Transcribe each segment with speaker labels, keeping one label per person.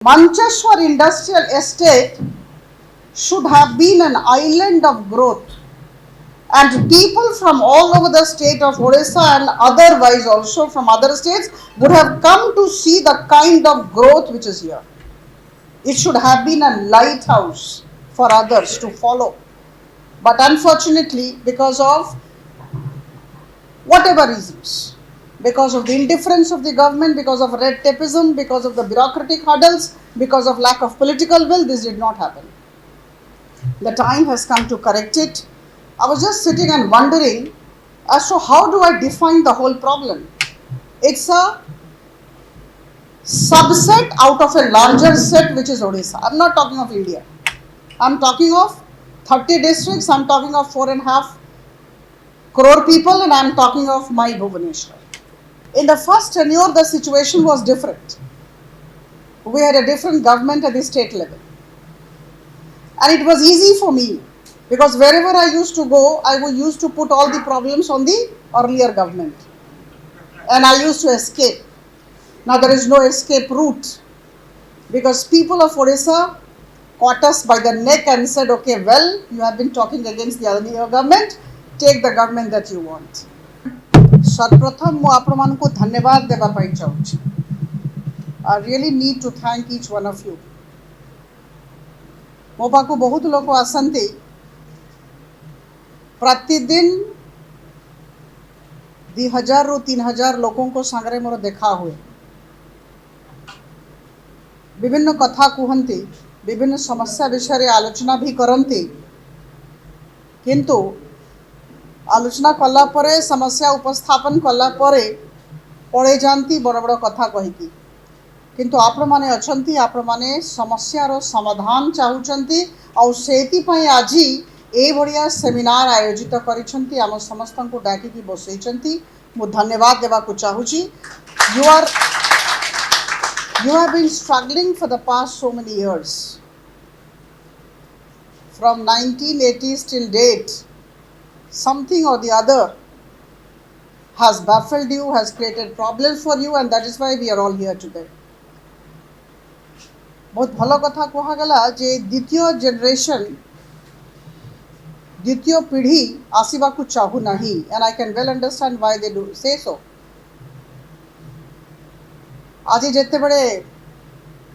Speaker 1: Mancheshwar Industrial Estate should have been an island of growth, and people from all over the state of Odisha and otherwise also from other states would have come to see the kind of growth which is here. It should have been a lighthouse for others to follow. But unfortunately, because of whatever reasons, because of the indifference of the government, because of red tapeism, because of the bureaucratic hurdles, because of lack of political will, this did not happen. The time has come to correct it. I was just sitting and wondering as to how do I define the whole problem. It's a subset out of a larger set which is Odisha. I'm not talking of India. I'm talking of 30 districts, I'm talking of 4.5 crore people, and I'm talking of my Bhubaneswar. In the first tenure, the situation was different. We had a different government at the state level. And it was easy for me because wherever I used to go, I used to put all the problems on the earlier government. And I used to escape. Now there is no escape route because people of Odisha caught us by the neck and said, okay, well, you have been talking against the earlier government, take the government that you want. सर्वप्रथम मु आपण मानकु धन्यवाद देबा पई चाहूची. I really need to thank each one of you. मो पाखु बहुत लोक आसंती प्रतिदिन 2000 रु 3000 लोकों को संगरे मोर देखा हुए. विभिन्न कथा कहती, विभिन्न समस्या विषय आलोचना भी करती, किंतु आलोचना कला परे समस्या उपस्थापन कला परे पड़े जाती बड़ बड़ कथा कहीकि, किंतु आपण माने अछंती, आपण माने समस्यार समाधान चाहूचंती और सेति पई आजी ए भड़िया सेमिनार आयोजित करिसंती, आम समस्त को डाकी की बसैचंती. मु धन्यवाद देवा को चाहूची. You have been struggling for the past so many years. From 1980s till date, something or the other has baffled you, has created problems for you, and that is why we are all here today. बहुत भलो कथा कहा गला जे द्वितीय generation, द्वितीय पीढ़ी आसीबा को चाहू नहीं, and I can well understand why they do say so. आज जेते बड़े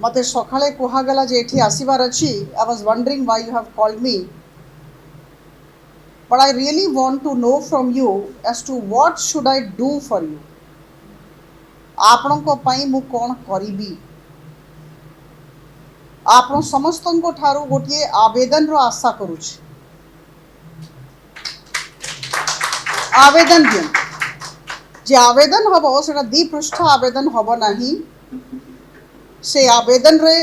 Speaker 1: मते सकाळे कहा गला जे एठी आसीबार अछि, I was wondering why you have called me, but I really want to know from you as to what should I do for you. आपनको पई मु कोन करिबी. आपण समस्तन को ठारू गोटिए आवेदन रो आशा करूछि. आवेदन दियन जे आवेदन हबो सेटा 2 पृष्ठ आवेदन हबो नाही. से आवेदन रे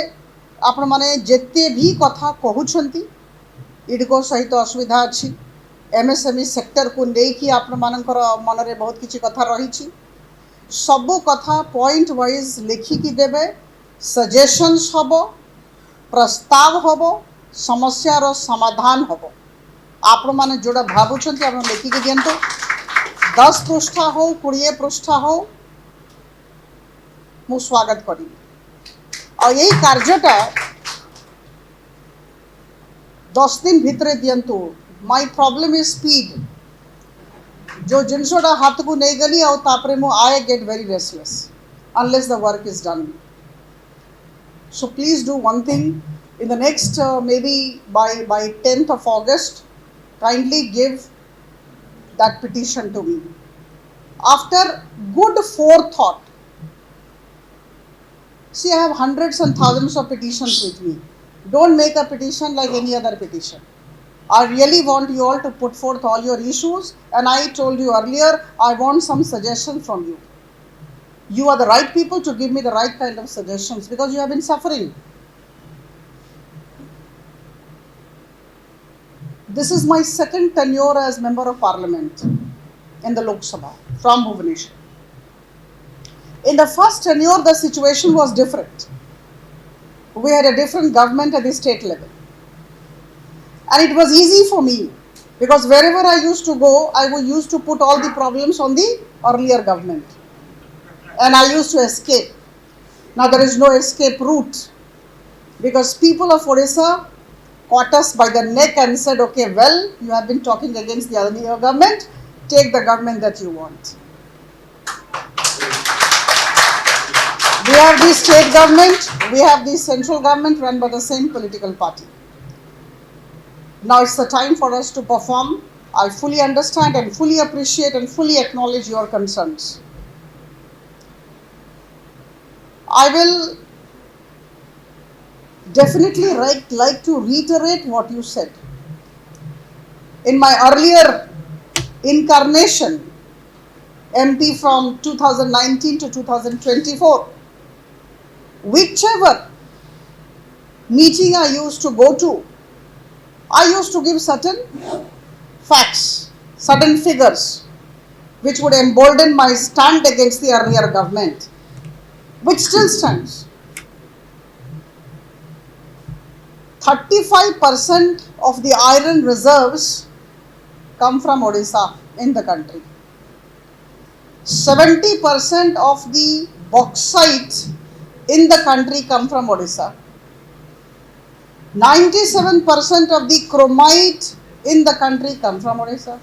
Speaker 1: आपण माने जेते भी कथा कहउछंती, इडको सहित असुविधा अछि, एमएसएमई सेक्टर को नहीं कि आपण मानकर मन रे बहुत किछि कथा रहिछि, सब कथा पॉइंट वाइज लिखिकी देबे. सजेशंस हबो, प्रस्ताव हबो, समस्यार समाधान हबो. आपण माने जोड़ा भाबुछंती आपण लिखिकी दियंतो. 10 पृष्ठ हो 20 पृष्ठ हो, मु स्वागत करी. और यही कार्यटा 10 दिन भितरे दियंतु. My problem is speed. जो जिनसोडा हाथ को नहीं गली और तापरे मु I get very restless unless the work is done. So please do one thing. In the next maybe by 10th of August, kindly give that petition to me. After good forethought, see, I have hundreds and thousands of petitions with me. Don't make a petition like any other petition. I really want you all to put forth all your issues, and I told you earlier, I want some suggestions from you. You are the right people to give me the right kind of suggestions because you have been suffering. This is my second tenure as Member of Parliament in the Lok Sabha from Bhubaneswar. In the first tenure, the situation was different. We had a different government at the state level. And it was easy for me because wherever I used to go, I used to put all the problems on the earlier government. And I used to escape. Now there is no escape route because people of Odisha caught us by the neck and said, okay, well, you have been talking against the other government, take the government that you want. We have the state government, we have the central government run by the same political party. Now it's the time for us to perform. I fully understand and fully appreciate and fully acknowledge your concerns. I will definitely like to reiterate what you said. In my earlier incarnation, MP from 2019 to 2024, whichever meeting I used to go to, I used to give certain facts, certain figures, which would embolden my stand against the earlier government, which still stands. 35% of the iron reserves come from Odisha in the country. 70% of the bauxite in the country come from Odisha. 97% of the chromite in the country come from Odisha.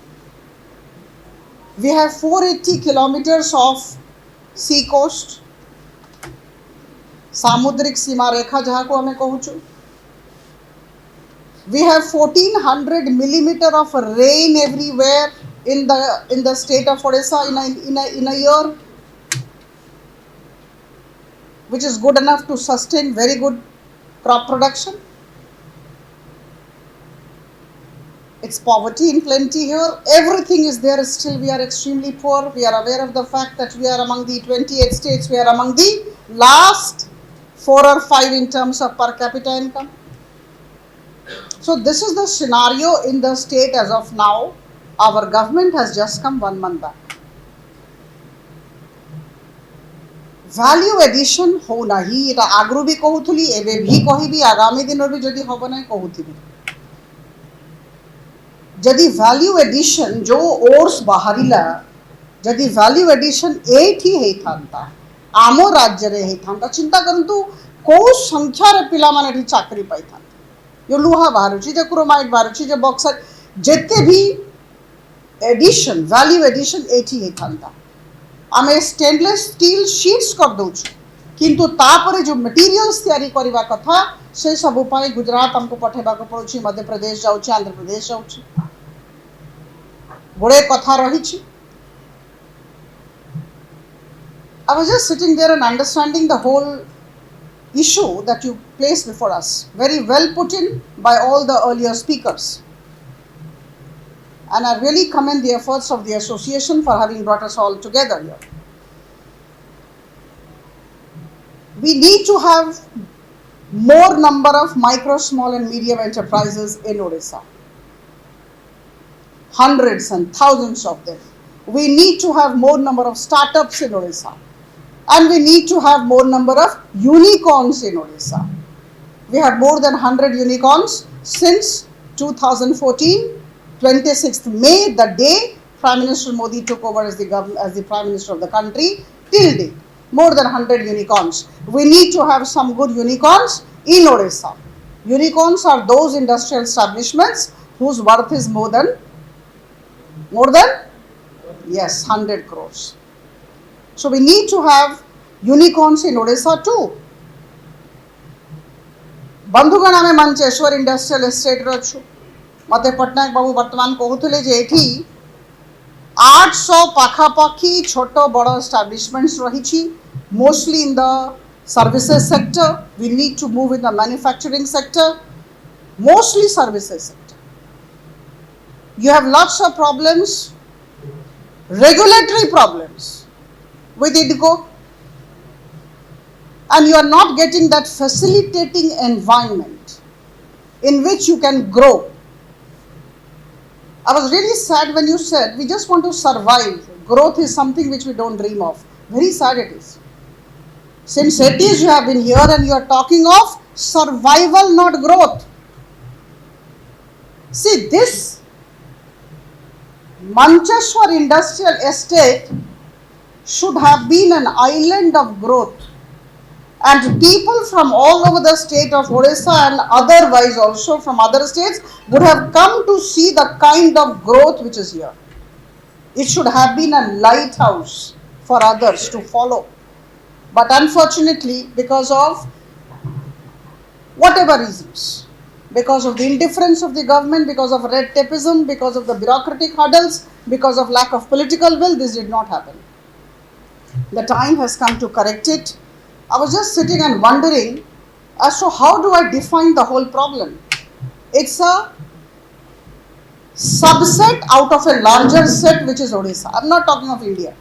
Speaker 1: We have 480 kilometers of sea coast, samudrik सीमा रेखा जहाँ को हमें कहूँ. We have 1400 millimeter of rain everywhere in the state of Odisha in a year, which is good enough to sustain very good crop production. It's poverty in plenty here. Everything is there. Still, we are extremely poor. We are aware of the fact that we are among the 28 states. We are among the last 4 or 5 in terms of per capita income. So this is the scenario in the state as of now. Our government has just come 1 month back. Value addition हो नहीं, ये आगरू भी कहूथुली, एबे भी कही भी, आगामी दिन भी जदि हब नहीं कहूथुली. जदि value addition जो ओर्स बाहरिला, जदि value addition एठी है थांता, आमो राज्य रे है थांता, चिंता करंतु को संख्या रे पिला माने ठी चाकरी पाई थांता. यो लुहा बाहरुची, जे क्रोमाइट बाहरुची, जे बॉक्साइट, जेते भी एडिशन, वैल्यू एडिशन एठी है थांता. आमे स्टेनलेस स्टील शीट्स कर दउछु, किंतु तापरे जो मटेरियल्स तयारी करिवा कथा से सब उपाय गुजरात हमको पठेबा को पड़ुची, मध्य प्रदेश जाउची, आंध्र प्रदेश जाउची. बड़े कथा रहिची. I was just sitting there and understanding the whole issue that you placed before us, very well put in by all the earlier speakers. And I really commend the efforts of the association for having brought us all together here. We need to have more number of micro, small and medium enterprises in Odisha. Hundreds and thousands of them. We need to have more number of startups in Odisha. And we need to have more number of unicorns in Odisha. We have more than 100 unicorns since 2014, 26th May, the day Prime Minister Modi took over as the Prime Minister of the country, till date. More than 100 unicorns. We need to have some good unicorns in Odisha. Unicorns are those industrial establishments whose worth is more than yes, 100 crores. So we need to have unicorns in Odisha too. बंधुगण आमे Mancheswar industrial estate रछु. मते पटनायक बाबू वर्तमान कहूथले जे एठी 800 पाखापाखी छोटो बड़ establishments रहिछि, mostly in the services sector. We need to move in the manufacturing sector, mostly services sector. You have lots of problems, regulatory problems with IDCO, and you are not getting that facilitating environment in which you can grow. I was really sad when you said we just want to survive. Growth is something which we don't dream of. Very sad it is. Since 80s you have been here and you are talking of survival, not growth. See, this Mancheshwar Industrial Estate should have been an island of growth. And people from all over the state of Odisha and otherwise also from other states would have come to see the kind of growth which is here. It should have been a lighthouse for others to follow. But unfortunately, because of whatever reasons, because of the indifference of the government, because of red tapeism, because of the bureaucratic hurdles, because of lack of political will, this did not happen. The time has come to correct it. I was just sitting and wondering as to how do I define the whole problem. It's a subset out of a larger set which is Odisha. I'm not talking of India.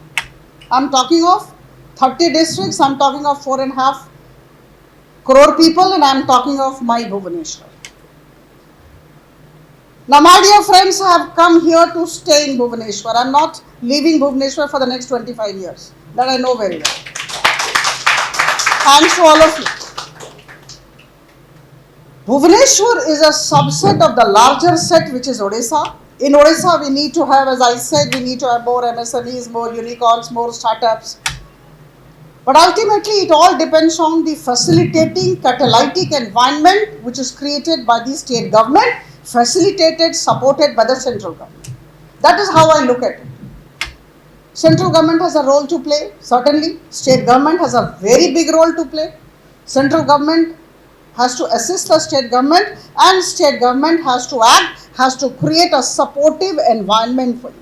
Speaker 1: I'm talking of 30 districts, I'm talking of 4.5 crore people, and I'm talking of my Bhubaneswar. Now, my dear friends, I have come here to stay in Bhubaneswar. I'm not leaving Bhubaneswar for the next 25 years. That I know very well. Thanks to all of you. Bhubaneswar is a subset of the larger set which is Odisha. In Odisha, we need to have, as I said, we need to have more MSMEs, more unicorns, more startups. But ultimately, it all depends on the facilitating catalytic environment which is created by the state government, facilitated, supported by the central government. That is how I look at it. Central government has a role to play, certainly. State government has a very big role to play. Central government has to assist the state government, and state government has to act, has to create a supportive environment for you.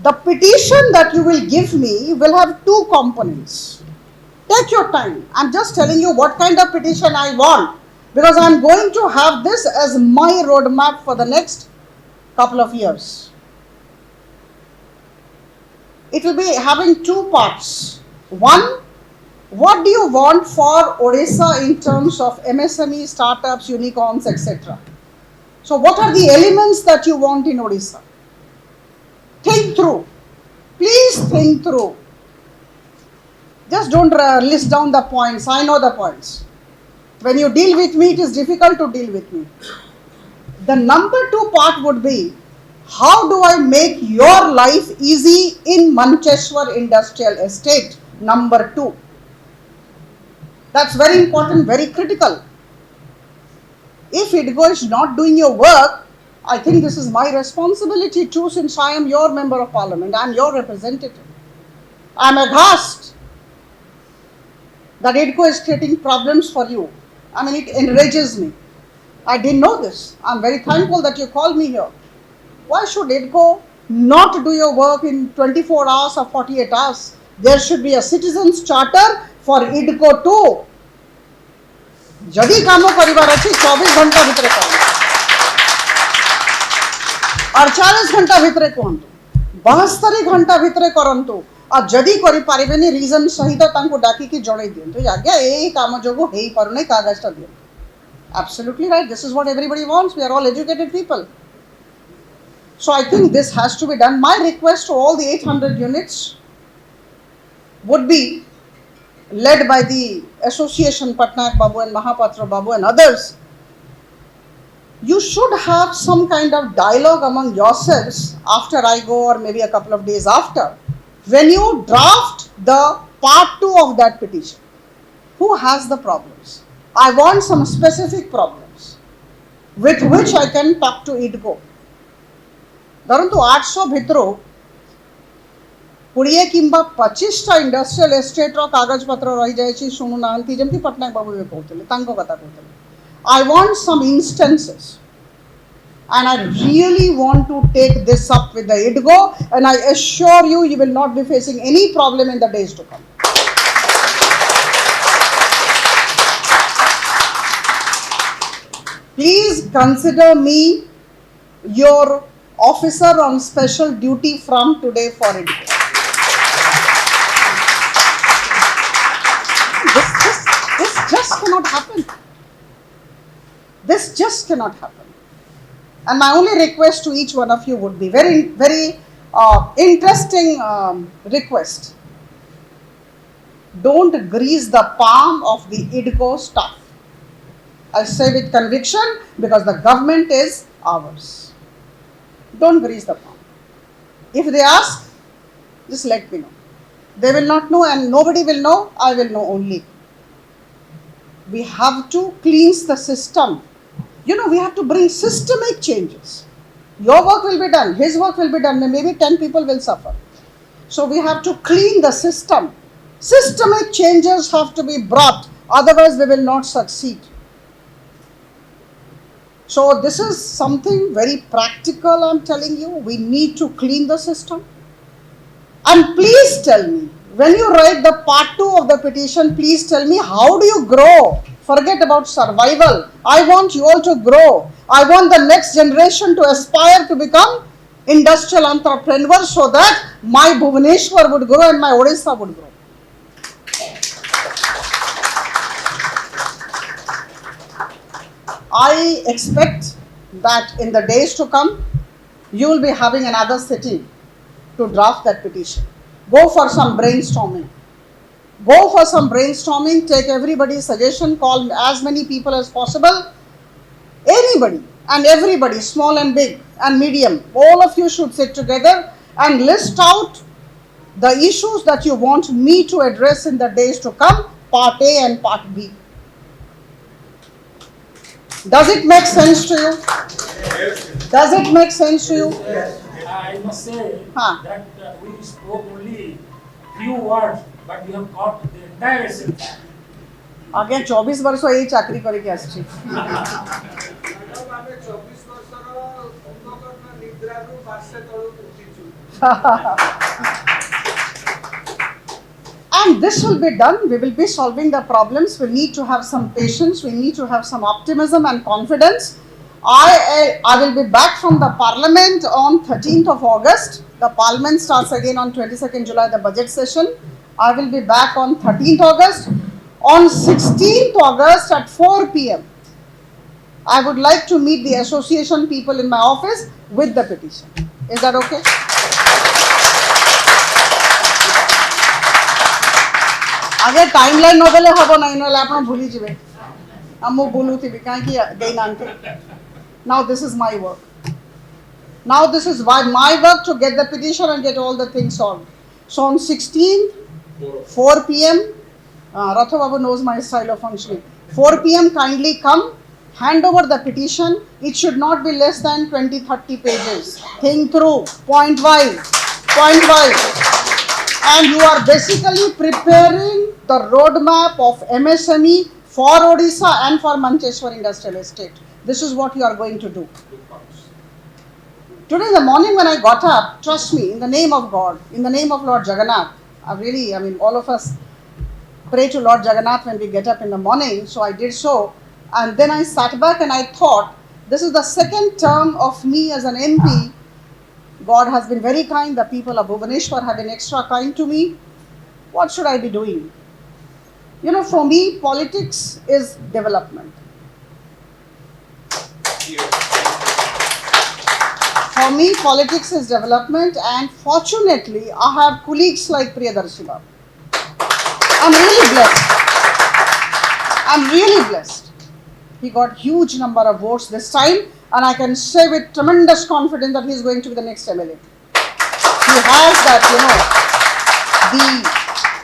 Speaker 1: The petition that you will give me will have two components. Take your time. I'm just telling you what kind of petition I want, because I'm going to have this as my roadmap for the next couple of years. It will be having two parts. One, what do you want for Odisha in terms of MSME, startups, unicorns, etc. So what are the elements that you want in Odisha? Think through. Please think through. Just don't list down the points. I know the points. When you deal with me, it is difficult to deal with me. The number two part would be, how do I make your life easy in Mancheshwar Industrial Estate? Number two. That's very important, very critical. If IDCO is not doing your work, I think this is my responsibility too, since I am your member of parliament, I am your representative. I am aghast that IDCO is creating problems for you. I mean, it enrages me. I didn't know this. I am very thankful that you called me here. Why should IDCO not do your work in 24 hours or 48 hours? There should be a citizens charter for IDCO too. जदि काम करिवार अछि 24 घंटा भितरे काम 48 घंटा भितरे कहंतु 72 घंटा भितरे करंतु और जदि करि पारिबेनी रीजन सहित तांको डाकी कि जणै दियंतु आज्ञा एई काम जोगो हेई परनै कागजटा दियंतु. Absolutely right. This is what everybody wants. We are all educated people. So I think this has to be done. My request to all the 800 units would be, led by the association Patnaik Babu and Mahapatra Babu and others, you should have some kind of dialogue among yourselves after I go, or maybe a couple of days after, when you draft the part 2 of that petition. Who has the problems? I want some specific problems with which I can talk to IDCO. धरंतु 800 भितरो 20 किंबा 25टा industrial estate रो कागज पत्र रही जाय छी सुनु नांती जेमती पटनायक बाबू भी कहतले तांको कथा कहतले. I want some instances, and I really want to take this up with the IDCO, and I assure you, you will not be facing any problem in the days to come. Please consider me your officer on special duty from today for IDCO. This just cannot happen. This just cannot happen. And my only request to each one of you would be very, very interesting request. Don't grease the palm of the IDCO staff. I say with conviction, because the government is ours. Don't grease the palm. If they ask, just let me know. They will not know and nobody will know, I will know only. We have to cleanse the system. We have to bring systemic changes. Your work will be done, his work will be done, maybe 10 people will suffer. So we have to clean the system. Systemic changes have to be brought, otherwise we will not succeed. So this is something very practical, I'm telling you. We need to clean the system. And please tell me, when you write the part 2 of the petition, please tell me, how do you grow? Forget about survival. I want you all to grow. I want the next generation to aspire to become industrial entrepreneurs so that my Bhubaneswar would grow and my Odisha would grow. I expect that in the days to come, you will be having another sitting to draft that petition. Go for some brainstorming. Take everybody's suggestion, call as many people as possible. Anybody and everybody, small and big and medium, all of you should sit together and list out the issues that you want me to address in the days to come, part A and part B. Does it make sense to you?
Speaker 2: Yes.
Speaker 1: Does it make sense to you?
Speaker 2: Yes.
Speaker 3: I must say that we spoke only few words, but you have got the entire essence.
Speaker 1: आगे 24 वर्ष यही चाकरी करके आछि And this will be done. We will be solving the problems. We need to have some patience. We need to have some optimism and confidence. I will be back from the Parliament on 13th of August. The Parliament starts again on 22nd July, the budget session. I will be back on 13th August. On 16th August at 4 p.m., I would like to meet the association people in my office with the petition. Is that okay? आगे timeline नदेले हबो नै नले आपण भूली जिवे हमो बोलुथिबी काहे कि देई नांते Now this is my work. Now this is my work to get the petition and get all the things solved. So on 16th, 4 p.m., Ratha Babu knows my style of functioning. 4 p.m. kindly come, hand over the petition. It should not be less than 20-30 pages. Think through, point wise. And you are basically preparing the roadmap of MSME for Odisha and for Mancheshwar Industrial Estate. This is what you are going to do. Today in the morning when I got up, trust me, in the name of God, in the name of Lord Jagannath, all of us pray to Lord Jagannath when we get up in the morning, so I did so. And then I sat back and I thought, this is the second term of me as an MP. God has been very kind, the people of Bhubaneswar have been extra kind to me. What should I be doing? For me, politics is development. For me, politics is development, and fortunately, I have colleagues like Priyadarshi Babu. I'm really blessed. He got huge number of votes this time, and I can say with tremendous confidence that he is going to be the next MLA. He has that,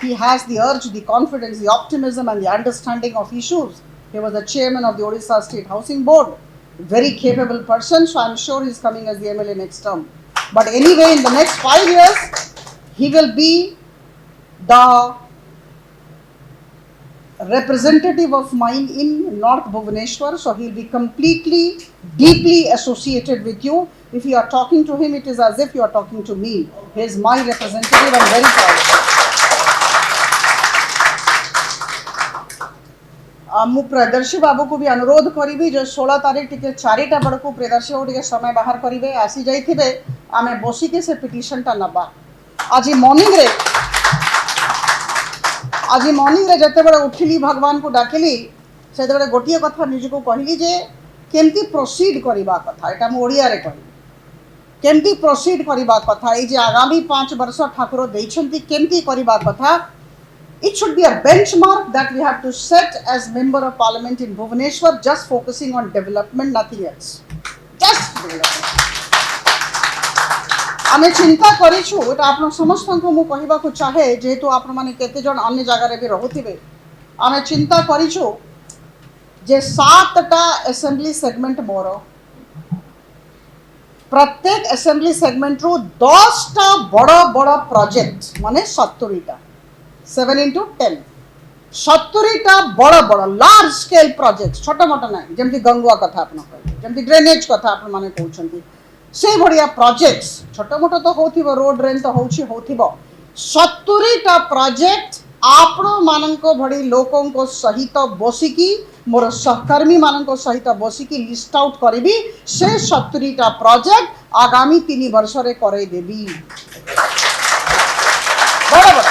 Speaker 1: he has the urge, the confidence, the optimism, and the understanding of issues. He was the chairman of the Odisha State Housing Board. Very capable person, so I'm sure he's coming as the MLA next term. But anyway, in the next 5 years, he will be the representative of mine in North Bhubaneswar, so he'll be completely, deeply associated with you. If you are talking to him, it is as if you are talking to me. He is my representative. I'm very proud of him. मु प्रियदर्शी बाबू को भी अनुरोध करी जो 16 तारीख टिके 4टा बड़को प्रियदर्शी बाबू टिके समय बाहर करिवे आसी जाइथिबे आमे बसिके से पिटिशन टा नबा आज मॉर्निंग रे जते बड़े उठिली भगवान को डाकिली से बड़े गोटिए कथा निज को कहली जे केमती प्रोसीड करिबा कथा एटा मु ओडिया रे कहली केमती प्रोसीड करिबा कथा ए जे आगामी 5 वर्ष ठाकुर दैछंती केमती करिबा कथा. It should be a benchmark that we have to set as Member of Parliament in Bhubaneswar, just focusing on development, nothing else. Just development. आमे चिंता करिछु एटा आपन समस्त को मु कहबा को चाहे जेहेतु आपण माने केते जन अन्य जगह रे भी रहउथिबे आमे चिंता करिछु जे 7टा असेंबली सेगमेंट मोर प्रत्येक असेंबली सेगमेंट रो 10टा बड़ बड़ प्रोजेक्ट माने 70टा 7 into 10 70टा बड़ बड़ लार्ज स्केल प्रोजेक्ट छोटा मोटा ना जेमति गंगुआ कथा आपण कहले जेमति ड्रेनेज कथा आपण माने कहउछंती से बढ़िया प्रोजेक्ट्स छोटा मोटा तो होथिबो रोड ड्रेन तो होथिबो 70टा प्रोजेक्ट आपण माननको भड़ी लोकों को सहित बसिकी मोर सहकर्मी माननको सहित बसिकी लिस्ट आउट करबी से 70टा प्रोजेक्ट आगामी 3 वर्ष रे करे देबी बराबर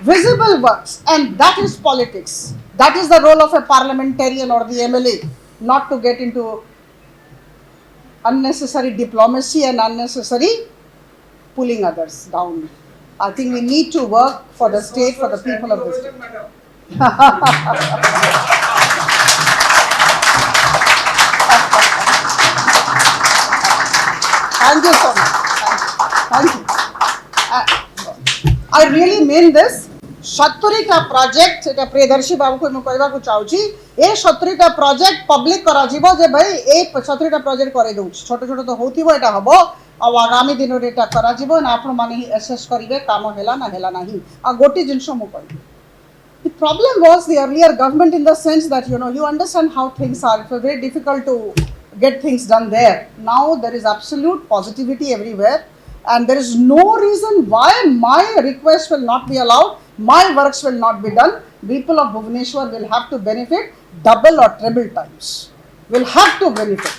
Speaker 1: visible works and that is politics, that is the role of a parliamentarian or the MLA, not to get into unnecessary diplomacy and unnecessary pulling others down. I think we need to work for the state, for the people of the state. Thank you so much. Thank you. I really mean this. 70टा project एटा प्रियदर्शी बाबू को कहबा को चाहूची ए 70टा project public करा जीवो जे भाई ए 70टा project करे दउ छोट छोट तो होतिबो एटा हबो अब आगामी दिन रे एटा करा जीवो ना आपण माने ही असेस करिवे काम हेला नाही आ गोटी जिंसो मु कहबी the problem was the earlier government in the sense that you understand how things are. It was very difficult to get things done there. Now there is absolute positivity everywhere and there is no reason why my request will not be allowed. My works will not be done. People of Bhubaneswar will have to benefit double or triple times. Will have to benefit.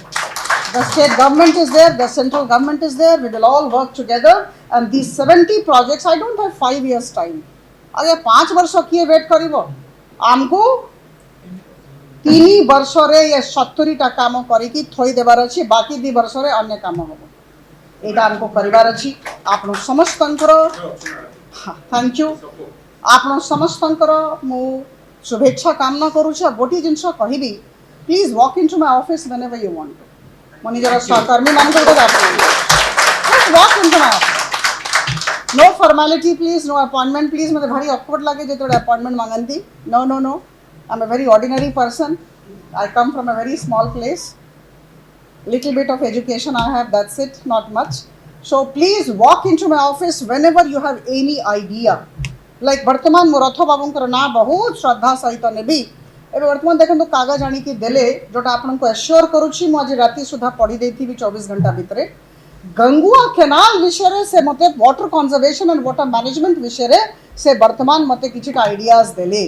Speaker 1: The state government is there, the central government is there. We will all work together. And these 70 projects, I don't have 5 years time. अरे 5 वर्ष किए wait करिवो आमको 3 वर्ष रे ये 70टा काम करी की थोई देबार अछि बाकी 2 वर्ष रे अन्य काम होबो एटा हमको परिवार अछि आपन समस्तंकर थैंक यू आपन समस्तंकर मु शुभेच्छा कामना करूछ गोटी जिंस कहिबी please walk into my office whenever you want to मनी जरा सहकर्मी मान को just walk into my office no formality please no appointment please मते भारी ऑकवर्ड लागे जे तोडे अपॉइंटमेंट मांगंती no I am a very ordinary person I come from a very small place little bit of education I have, that's it, not much. So please walk into my office whenever you have any idea. Like वर्तमान मो रथ बाबूंकर ना बहुत श्रद्धा सहित नेबी एबे वर्तमान देखंतु कागज आनी की देले जोटा आपन को एश्योर करूची मो आज राती सुधा पढी देथिबी 24 घंटा भितरे गंगुआ केनाल विषय से मते water conservation and water management विषय से वर्तमान मते किछटा आइडियाज देले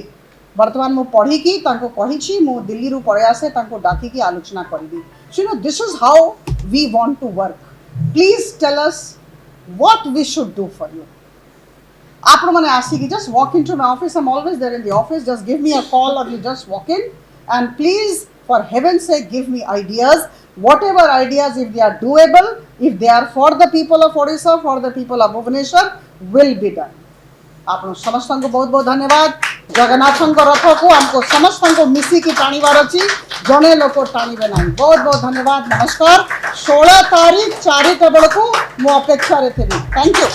Speaker 1: वर्तमान मु पढ़ी की तांको कहिछि मु दिल्ली रु पळे आसे तांको डाकी की आलोचना करबी so this is how we want to work please tell us what we should do for you आपण माने आसी की just walk into my office I am always there in the office just give me a call or you just walk in and please for heaven's sake give me ideas whatever ideas if they are doable if they are for the people of Odisha for the people of Bhubaneswar will be done आपण समस्त को बहुत बहुत धन्यवाद जगन्नाथ रथ को हमको समस्त को मिसी की टाणीवार अच्छी जड़े लोक टाणीबे ना बहुत बहुत धन्यवाद नमस्कार 16 तारीख 4 बेलू मु अपेक्षा थी थैंक यू।